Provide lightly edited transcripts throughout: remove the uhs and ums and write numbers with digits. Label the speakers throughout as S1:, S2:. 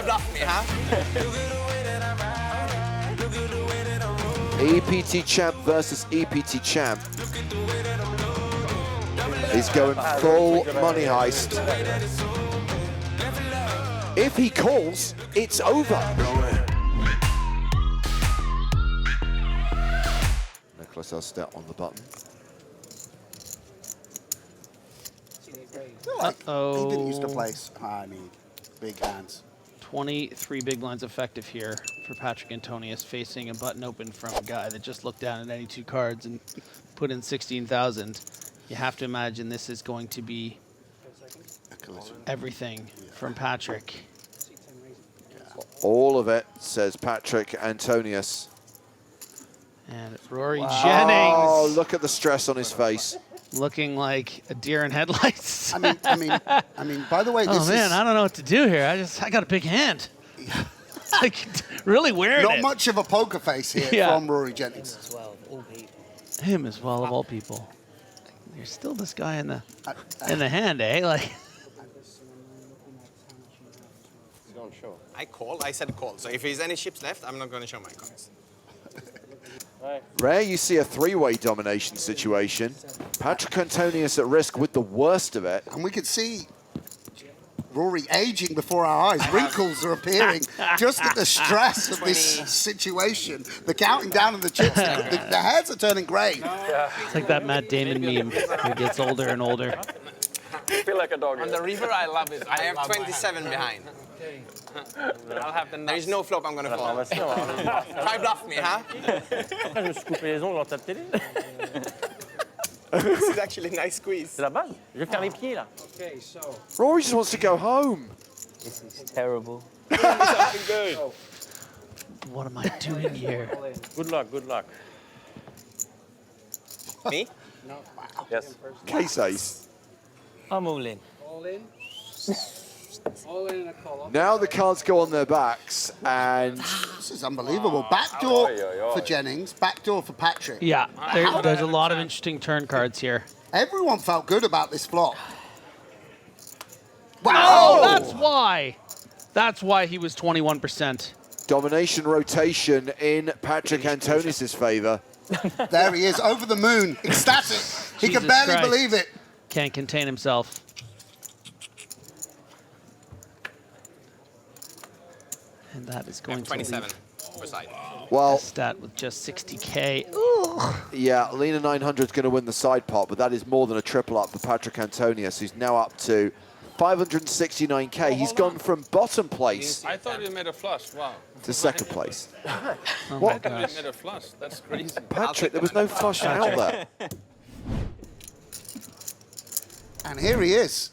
S1: bluff me, huh?
S2: EPT champ versus EPT champ. He's going full money heist. If he calls, it's over. Nicholas Elstedt on the button.
S3: He didn't used to play big hands.
S4: 23 big blinds effective here for Patrik Antonius, facing a button open from a guy that just looked down at 92 cards and put in 16,000. You have to imagine this is going to be everything from Patrik.
S2: All of it, says Patrik Antonius.
S4: And Rory Jennings.
S2: Oh, look at the stress on his face.
S4: Looking like a deer in headlights.
S3: I mean, by the way, this
S4: I don't know what to do here. I got a big hand. Like, really wearing
S3: Not much of a poker face here from Rory Jennings.
S4: Him as well, of all people. There's still this guy in the hand, eh? Like.
S1: Don't show. I call. I said call. So if there's any chips left, I'm not going to show my coins.
S2: Rare you see a three-way domination situation. Patrik Antonius at risk with the worst of it.
S3: And we could see Rory aging before our eyes. Wrinkles are appearing just at the stress of this situation. The counting down of the chips, the hairs are turning grey.
S4: It's like that Matt Damon meme who gets older and older.
S5: I feel like a dog.
S1: On the river, I love it. I have 27 behind. I'll have the there is no flop I'm going to fall. Try bluff me, huh? This is actually a nice squeeze.
S5: C'est la base. Je vais faire les pieds là.
S6: Okay, so.
S2: Rory just wants to go home.
S5: This is terrible.
S1: Something good.
S4: What am I doing here?
S5: Good luck, good luck.
S1: Me?
S6: No.
S5: Yes.
S2: Case ace.
S5: I'm all in.
S6: All in. All in a call.
S2: Now the cards go on their backs, and
S3: This is unbelievable. Backdoor for Jennings, backdoor for Patrik.
S4: Yeah, there's a lot of interesting turn cards here.
S3: Everyone felt good about this flop.
S4: Oh,
S3: Wow!
S4: that's why. That's why he was 21%.
S2: domination rotation in Patrik Antonius' favor.
S3: There he is, over the moon, ecstatic. He can
S4: Jesus
S3: barely
S4: Christ.
S3: believe it.
S4: Can't contain himself. And that is going to
S1: 27
S4: leave
S1: per side.
S2: Well,
S4: stat with just 60K. Ooh.
S2: yeah, Lena 900 is going to win the side pot, but that is more than a triple up for Patrik Antonius, who's now up to 569K. He's gone from bottom place
S7: I thought you made a flush. Wow.
S2: to second place.
S4: Oh
S2: What?
S4: my
S7: You
S4: gosh.
S7: made a flush. That's crazy.
S2: Patrick, there was no flush out there.
S3: And here he is,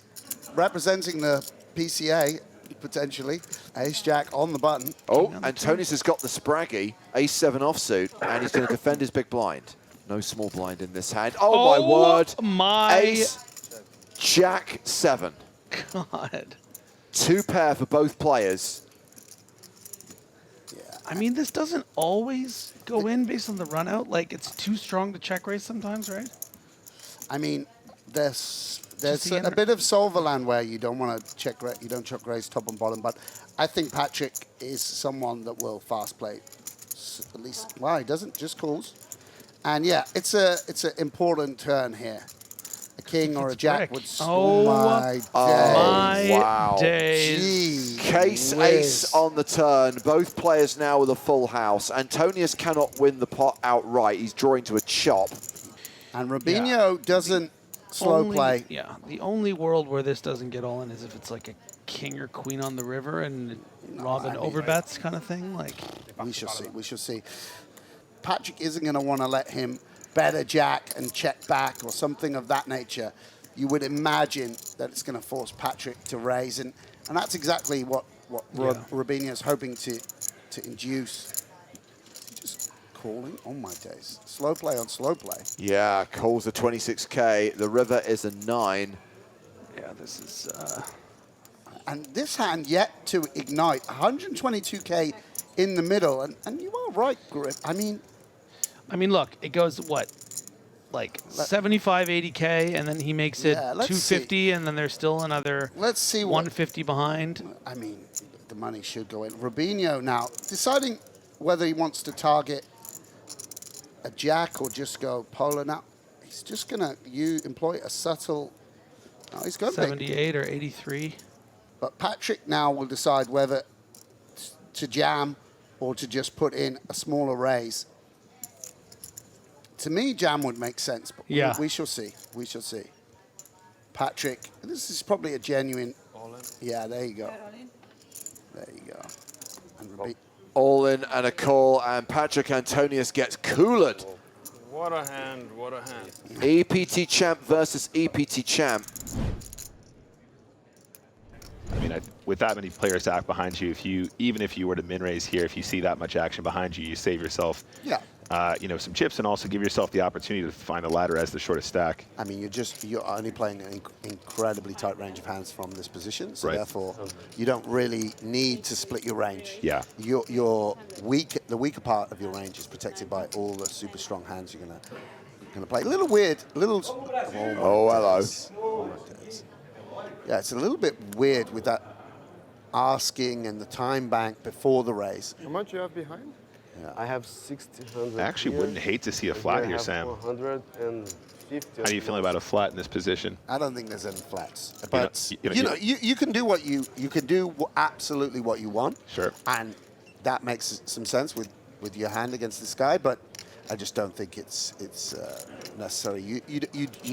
S3: representing the PCA, potentially. Ace-Jack on the button.
S2: Oh, Antonius has got the Spraggy, ace-7 offsuit, and he's going to defend his big blind. No small blind in this hand. Oh, my word.
S4: My
S2: Ace-Jack-7.
S4: God.
S2: Two pair for both players.
S4: I mean, this doesn't always go in based on the run out. Like, it's too strong to check raise sometimes, right?
S3: I mean, there's
S4: the
S3: a bit of Solverland where you don't want to check raise top and bottom, but I think Patrik is someone that will fast play. At least, well, he doesn't, just calls. And yeah, it's an important turn here. A king or a jack
S4: brick.
S3: would.
S4: Oh,
S3: my days.
S4: My
S2: wow.
S4: days.
S3: Jeez
S2: Case
S3: whiz.
S2: ace on the turn. Both players now with a full house. Antonius cannot win the pot outright. He's drawing to a chop.
S3: And Rubinho doesn't slow play.
S4: Yeah, the only world where this doesn't get all in is if it's like a king or queen on the river and Robin overbets kind of thing. Like,
S3: we shall see. We shall see. Patrik isn't going to want to let him bet a jack and check back or something of that nature. You would imagine that it's going to force Patrik to raise, and that's exactly what Rubinho is hoping to induce. Just calling. Oh my days! Slow play on slow play.
S2: Yeah, calls a 26K. The river is a 9.
S4: yeah, this is.
S3: And this hand yet to ignite. 122K in the middle, and you are right, Grip. I mean,
S4: look, it goes what, like 75, 80K, and then he makes it
S3: Yeah, let's
S4: 250, and then there's still another.
S3: let's see what.
S4: 150 behind.
S3: I mean, the money should go in. Rubinho now deciding whether he wants to target a jack or just go polar. Now he's just going to employ a subtle. Oh, he's going
S4: 78 or 83.
S3: But Patrik now will decide whether to jam or to just put in a smaller raise. To me, jam would make sense, but
S4: yeah.
S3: we shall see. We shall see. Patrik, this is probably a genuine.
S7: All in.
S3: Yeah, there you go. There you go. And
S2: all in and a call, and Patrik Antonius gets cooled.
S7: What a hand, what a hand.
S2: EPT champ versus EPT champ.
S8: I mean, with that many players stacked behind you, even if you were to min raise here, if you see that much action behind you, you save yourself, you know, some chips, and also give yourself the opportunity to find a ladder as the shortest stack.
S3: I mean, you're only playing an incredibly tight range of hands from this position, so therefore you don't really need to split your range.
S8: Yeah.
S3: The weaker part of your range is protected by all the super strong hands you're gonna play. A little weird,
S2: hello.
S3: Yeah, it's a little bit weird with that asking and the time bank before the raise.
S9: How much you have behind?
S3: Yeah.
S9: I have 1,600.
S8: I actually wouldn't hate to see a flat here, Sam.
S9: 150.
S8: How are you feeling about a flat in this position?
S3: I don't think there's any flats, but you can do what you can do absolutely what you want.
S8: Sure.
S3: And that makes some sense with your hand against this guy, but I just don't think it's necessary. You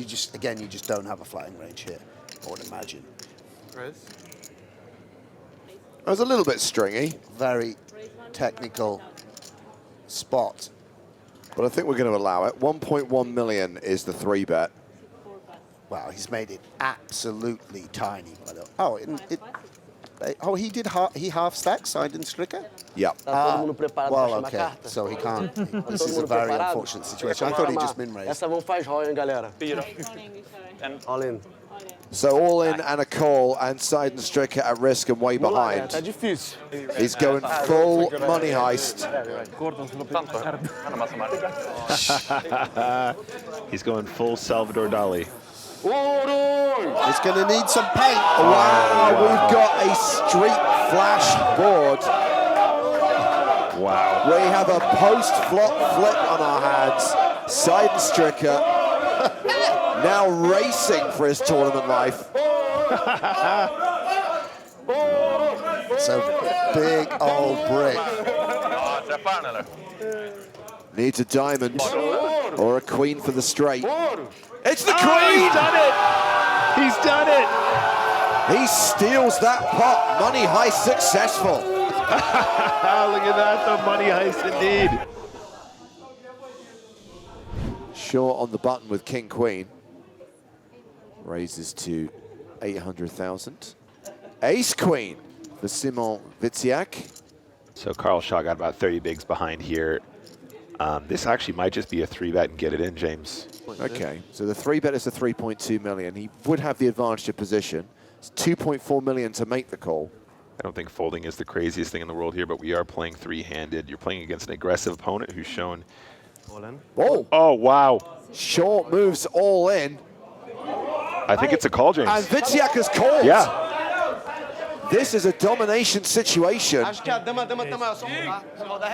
S3: just don't have a flatting range here, I would imagine.
S9: Chris?
S2: It was a little bit stringy.
S3: Very technical spot.
S2: But I think we're going to allow it. 1.1 million is the 3-bet.
S3: Wow, he's made it absolutely tiny. He half stacked side and stricker?
S2: Yep.
S3: Well, okay, so he can't. This is a very unfortunate situation. I thought he just min-raised.
S9: Essa não faz roll, hein, galera? All in.
S2: So all in and a call, and side and stricker at risk and way behind.
S9: Tá difícil.
S2: He's going full money heist.
S8: He's going full Salvador Dali.
S3: He's going to need some paint.
S2: Wow, we've got a street flash board.
S8: Wow.
S2: We have a post-flop flip on our hands. Side and stricker now racing for his tournament life.
S3: It's a big old brick.
S2: Needs a diamond or a queen for the straight. It's the queen!
S8: He's done it! He's done it!
S2: He steals that pot. Money heist successful.
S8: Look at that, the money heist indeed.
S2: Short on the button with king queen. Raises to 800,000. Ace queen for Simon Wiciak.
S8: So Carl Shaw got about 30 bigs behind here. This actually might just be a 3-bet and get it in, James.
S2: Okay, so the 3-bet is a 3.2 million. He would have the advantage of position. It's 2.4 million to make the call.
S8: I don't think folding is the craziest thing in the world here, but we are playing 3-handed. You're playing against an aggressive opponent who's shown...
S2: Oh,
S8: wow.
S2: Short moves all in.
S8: I think it's a call, James.
S2: And Wiciak has called.
S8: Yeah.
S2: This is a domination situation.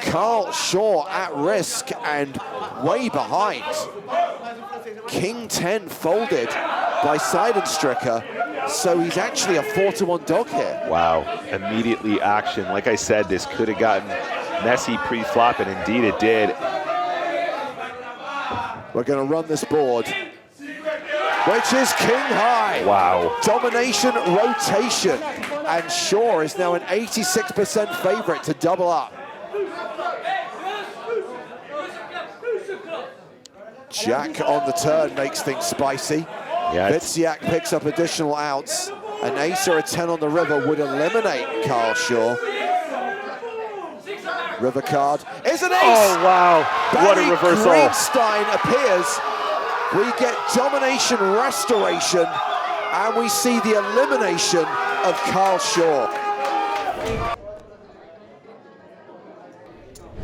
S2: Carl Shaw at risk and way behind. King 10 folded by side and stricker, so he's actually a 4-1 dog here.
S8: Wow, immediately action. Like I said, this could have gotten messy pre-flop, and indeed it did.
S2: We're going to run this board, which is king high.
S8: Wow.
S2: Domination rotation. And Shaw is now an 86% favorite to double up. Jack on the turn makes things spicy.
S8: Yeah,
S2: Wiciak picks up additional outs. An ace or a 10 on the river would eliminate Carl Shaw. River card is an ace.
S8: Oh, wow. What a
S2: Barry
S8: reversal.
S2: Greenstein appears. We get domination restoration, and we see the elimination of Carl Shaw.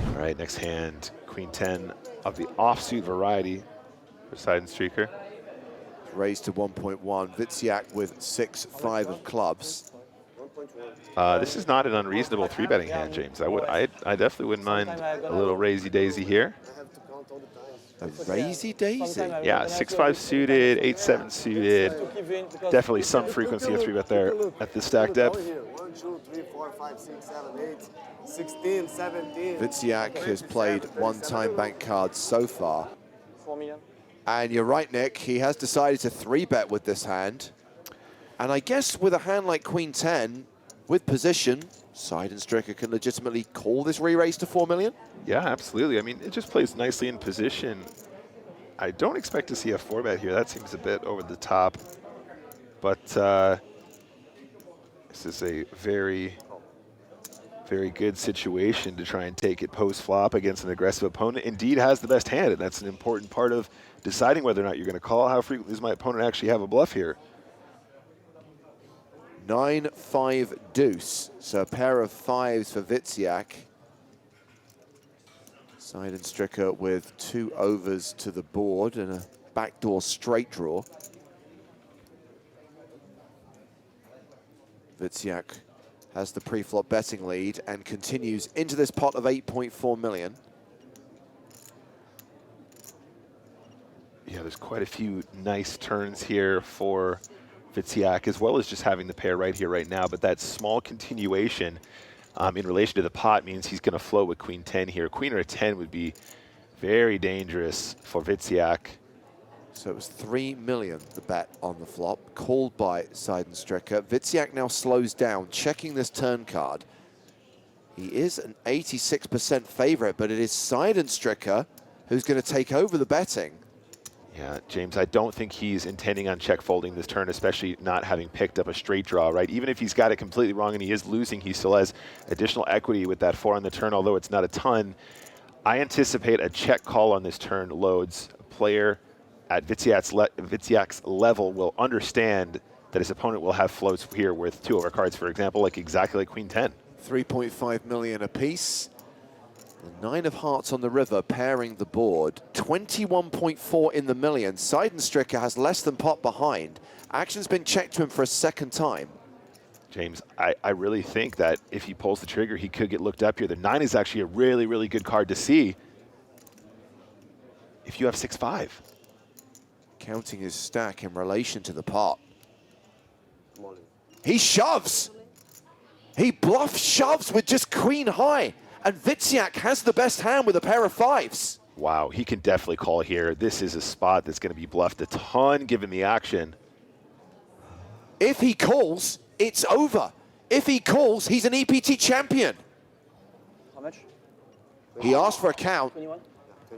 S8: All right, next hand, Queen 10 of the offsuit variety for side and streaker.
S2: Raised to 1.1. Wiciak with 6-5 of clubs.
S8: This is not an unreasonable 3-betting hand, James. I definitely wouldn't mind a little raisey daisy here.
S2: A raisey daisy?
S8: Yeah, 6-5 suited, 8-7 suited. Definitely some frequency of 3-bet there at the stack depth.
S9: 1, 2, 3, 4, 5, 6, 7, 8, 16, 17.
S2: Wiciak has played one time bank card so far.
S9: 4 million.
S2: And you're right, Nick, he has decided to 3-bet with this hand. And I guess with a hand like Queen 10, with position, Side and Stricker can legitimately call this re-raise to 4 million?
S8: Yeah, absolutely. I mean, it just plays nicely in position. I don't expect to see a 4-bet here. That seems a bit over the top. But this is a very, very good situation to try and take it post-flop against an aggressive opponent. Indeed has the best hand, and that's an important part of deciding whether or not you're going to call. How frequently does my opponent actually have a bluff here?
S2: 9-5 deuce, so a pair of 5s for Wiciak. Side and Stricker with 2 overs to the board and a backdoor straight draw. Wiciak has the pre-flop betting lead and continues into this pot of 8.4 million.
S8: Yeah, there's quite a few nice turns here for Wiciak, as well as just having the pair right here, right now. But that small continuation in relation to the pot means he's going to float with Queen 10 here. Queen or a 10 would be very dangerous for Wiciak.
S2: So it was 3 million, the bet on the flop, called by Side and Stricker. Wiciak now slows down, checking this turn card. He is an 86% favorite, but it is Side and Stricker who's going to take over the betting.
S8: Yeah, James, I don't think he's intending on check folding this turn, especially not having picked up a straight draw, right? Even if he's got it completely wrong and he is losing, he still has additional equity with that 4 on the turn, although it's not a ton. I anticipate a check call on this turn loads. A player at Wiciak's level will understand that his opponent will have floats here with 2 overcards, for example, exactly like Queen 10.
S2: 3.5 million apiece. The 9 of hearts on the river pairing the board. 21.4 in the million. Side and Stricker has less than pot behind. Action's been checked to him for a second time.
S8: James, I really think that if he pulls the trigger, he could get looked up here. The 9 is actually a really, really good card to see if you have 6-5.
S2: Counting his stack in relation to the pot. He shoves. He bluff shoves with just Queen high. And Wiciak has the best hand with a pair of 5s.
S8: Wow, he can definitely call here. This is a spot that's going to be bluffed a ton given the action.
S2: If he calls, it's over. If he calls, he's an EPT champion.
S9: How much?
S2: He asked for a count.
S9: 21?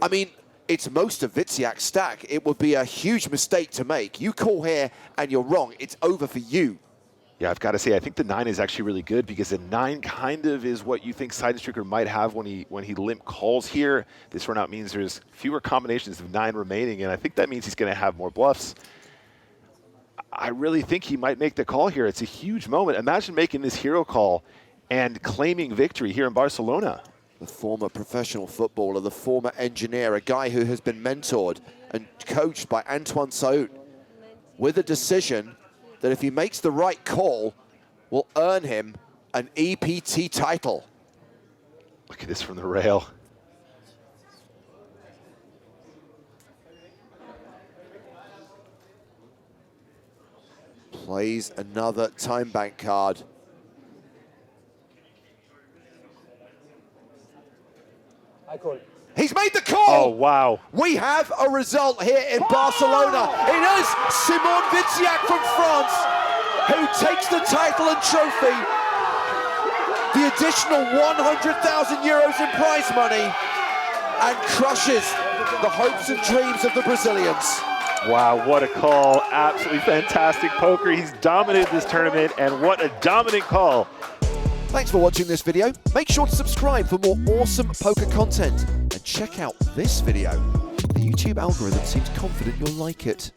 S2: I mean, it's most of Wiciak's stack. It would be a huge mistake to make. You call here and you're wrong. It's over for you.
S8: Yeah, I've got to say, I think the 9 is actually really good because the 9 kind of is what you think Side and Stricker might have when he limp calls here. This run out means there's fewer combinations of 9 remaining, and I think that means he's going to have more bluffs. I really think he might make the call here. It's a huge moment. Imagine making this hero call and claiming victory here in Barcelona.
S2: The former professional footballer, the former engineer, a guy who has been mentored and coached by Antoine Saout, with a decision that if he makes the right call, will earn him an EPT title.
S8: Look at this from the rail.
S2: Plays another time bank card.
S9: I call.
S2: He's made the call!
S8: Oh, wow.
S2: We have a result here in Barcelona. It is Simon Wiciak from France who takes the title and trophy. The additional 100,000 euros in prize money and crushes the hopes and dreams of the Brazilians.
S8: Wow, what a call. Absolutely fantastic poker. He's dominated this tournament, and what a dominant call.
S2: Thanks for watching this video. Make sure to subscribe for more awesome poker content. And check out this video. The YouTube algorithm seems confident you'll like it.